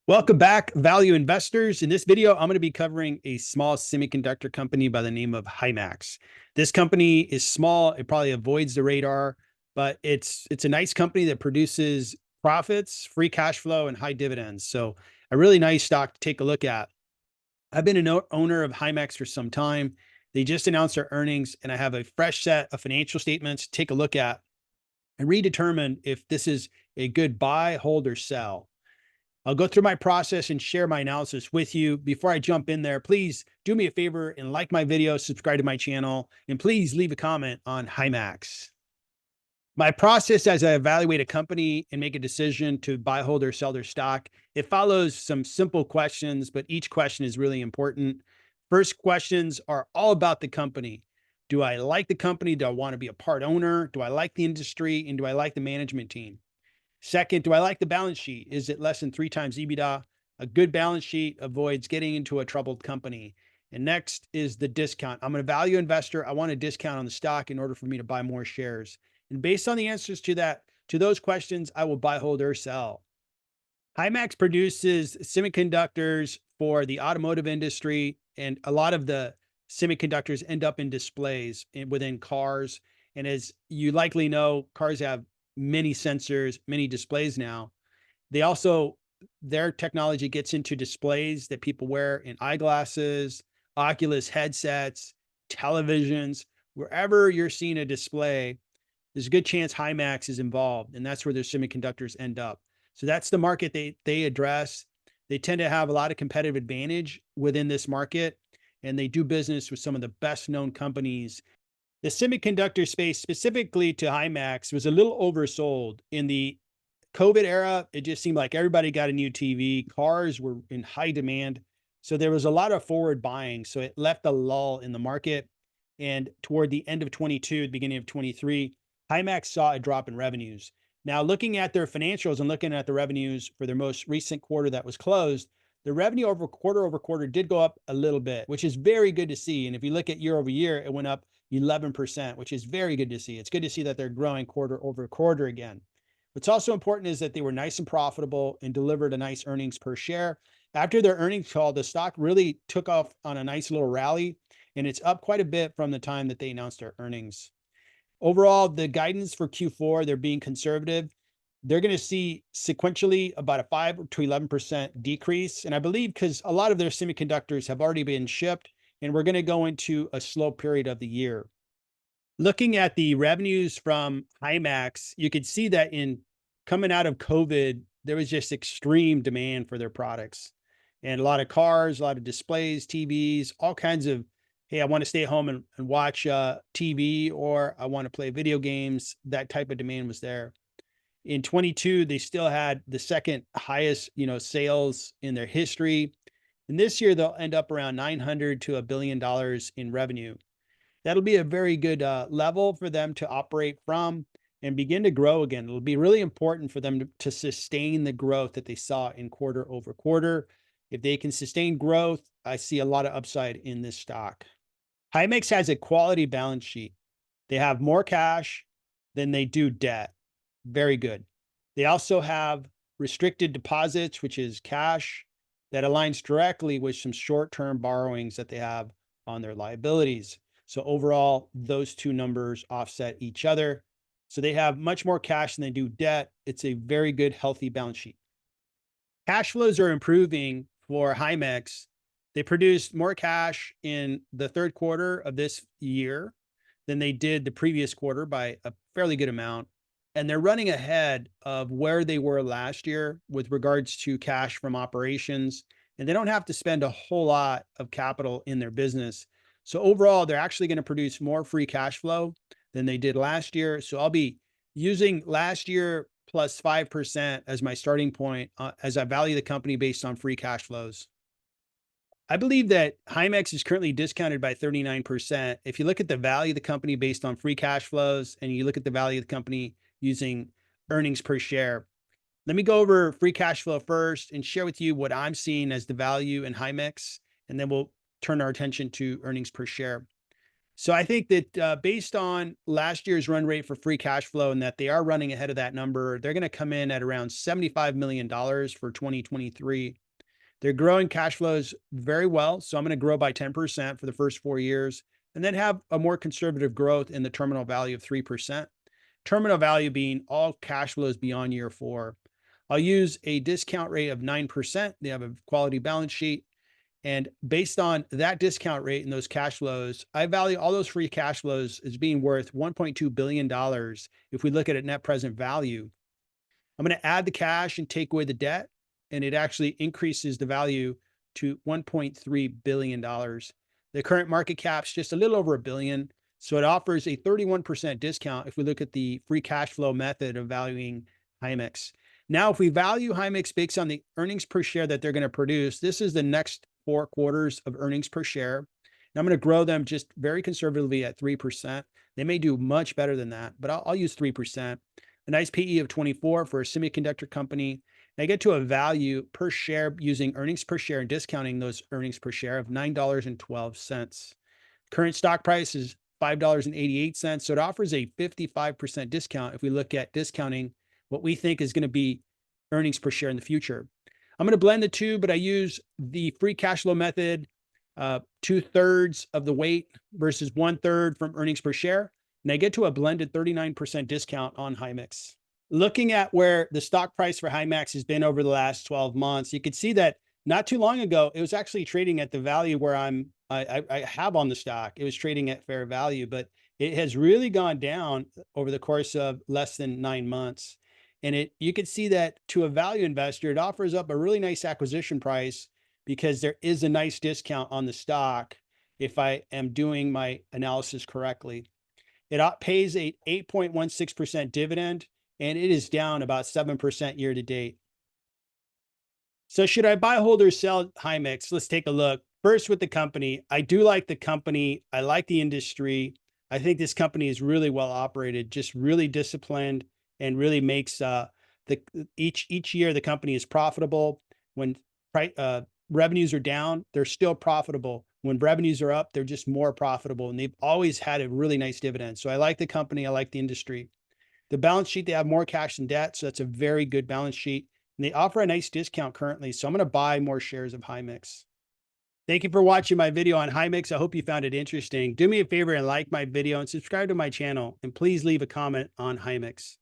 Welcome back, value investors. In this video, I'm going to be covering a small semiconductor company by the name of Himax. This company is small. It probably avoids the radar, but it's a nice company that produces profits, free cash flow, and high dividends. So a really nice stock to take a look at. I've been an owner of Himax for some time. They just announced their earnings, and I have a fresh set of financial statements to take a look at and redetermine if this is a good buy, hold, or sell. I'll go through my process and share my analysis with you. Before I jump in there, please do me a favor and like my video, subscribe to my channel, and please leave a comment on Himax. My process as I evaluate a company and make a decision to buy, hold, or sell their stock, it follows some simple questions, but each question is really important. First questions are all about the company. Do I like the company? Do I want to be a part owner? Do I like the industry? And do I like the management team? Second, do I like the balance sheet? Is it less than 3 times EBITDA? A good balance sheet avoids getting into a troubled company. And next is the discount. I'm a value investor. I want a discount on the stock in order for me to buy more shares. And based on the answers to those questions, I will buy, hold, or sell. Himax produces semiconductors for the automotive industry, and a lot of the semiconductors end up in displays within cars. And as you likely know, cars have many sensors, many displays now. They also, their technology gets into displays that people wear in eyeglasses, Oculus headsets, televisions. Wherever you're seeing a display, there's a good chance Himax is involved, and that's where their semiconductors end up. So that's the market they address. They tend to have a lot of competitive advantage within this market, and they do business with some of the best known companies. The semiconductor space, specifically to Himax, was a little oversold. In the COVID era, it just seemed like everybody got a new TV. Cars were in high demand. So there was a lot of forward buying. So it left a lull in the market. And toward the end of 22, the beginning of 23, Himax saw a drop in revenues. Now, looking at their financials and looking at the revenues for their most recent quarter that was closed, the revenue over quarter did go up a little bit, which is very good to see. And if you look at year over year, it went up 11%, which is very good to see. It's good to see that they're growing quarter over quarter again. What's also important is that they were nice and profitable and delivered a nice earnings per share. After their earnings call, the stock really took off on a nice little rally, and it's up quite a bit from the time that they announced their earnings. Overall, the guidance for Q4, they're being conservative. They're going to see sequentially about a 5 to 11% decrease. And I believe because a lot of their semiconductors have already been shipped, and we're going to go into a slow period of the year. Looking at the revenues from Himax, you could see that in coming out of COVID, there was just extreme demand for their products, and a lot of cars, a lot of displays, TVs, all kinds of, hey, I want to stay home and watch TV, or I want to play video games. That type of demand was there. In 22, they still had the second highest, sales in their history. And this year they'll end up around 900 to $1 billion in revenue. That'll be a very good level for them to operate from and begin to grow again. It'll be really important for them to sustain the growth that they saw in quarter over quarter. If they can sustain growth, I see a lot of upside in this stock. Himax has a quality balance sheet. They have more cash than they do debt. Very good. They also have restricted deposits, which is cash that aligns directly with some short-term borrowings that they have on their liabilities. So overall, those two numbers offset each other. So they have much more cash than they do debt. It's a very good, healthy balance sheet. Cash flows are improving for Himax. They produced more cash in the third quarter of this year than they did the previous quarter by a fairly good amount. And they're running ahead of where they were last year with regards to cash from operations. And they don't have to spend a whole lot of capital in their business. So overall, they're actually going to produce more free cash flow than they did last year. So I'll be using last year plus 5% as my starting point as I value the company based on free cash flows. I believe that Himax is currently discounted by 39%. If you look at the value of the company based on free cash flows, and you look at the value of the company using earnings per share, let me go over free cash flow first and share with you what I'm seeing as the value in Himax, and then we'll turn our attention to earnings per share. So I think that based on last year's run rate for free cash flow and that they are running ahead of that number, they're going to come in at around $75 million for 2023. They're growing cash flows very well. So I'm going to grow by 10% for the first 4 years and then have a more conservative growth in the terminal value of 3%. Terminal value being all cash flows beyond year four. I'll use a discount rate of 9%. They have a quality balance sheet. And based on that discount rate and those cash flows, I value all those free cash flows as being worth $1.2 billion if we look at it net present value. I'm going to add the cash and take away the debt, and it actually increases the value to $1.3 billion. The current market cap's just a little over a billion. So it offers a 31% discount if we look at the free cash flow method of valuing HIMX. Now, if we value HIMX based on the earnings per share that they're going to produce, this is the next 4 quarters of earnings per share. And I'm going to grow them just very conservatively at 3%. They may do much better than that, but I'll use 3%. A nice PE of 24 for a semiconductor company. And I get to a value per share using earnings per share and discounting those earnings per share of $9.12. Current stock price is $5.88. So it offers a 55% discount if we look at discounting what we think is going to be earnings per share in the future. I'm going to blend the two, but I use the free cash flow method, 2/3 of the weight versus 1/3 from earnings per share. And I get to a blended 39% discount on HIMX. Looking at where the stock price for HIMX has been over the last 12 months, you could see that not too long ago, it was actually trading at the value where I have on the stock. It was trading at fair value, but it has really gone down over the course of less than 9 months. And you can see that to a value investor, it offers up a really nice acquisition price because there is a nice discount on the stock if I am doing my analysis correctly. It pays a 8.16% dividend, and it is down about 7% year to date. So should I buy, hold, or sell HIMX? Let's take a look. First with the company. I do like the company. I like the industry. I think this company is really well operated, just really disciplined, and really makes each year the company is profitable. When revenues are down, they're still profitable. When revenues are up, they're just more profitable, and they've always had a really nice dividend. So I like the company. I like the industry. The balance sheet, they have more cash than debt, so that's a very good balance sheet. And they offer a nice discount currently, so I'm going to buy more shares of HIMX. Thank you for watching my video on HIMX. I hope you found it interesting. Do me a favor and like my video and subscribe to my channel, and please leave a comment on HIMX.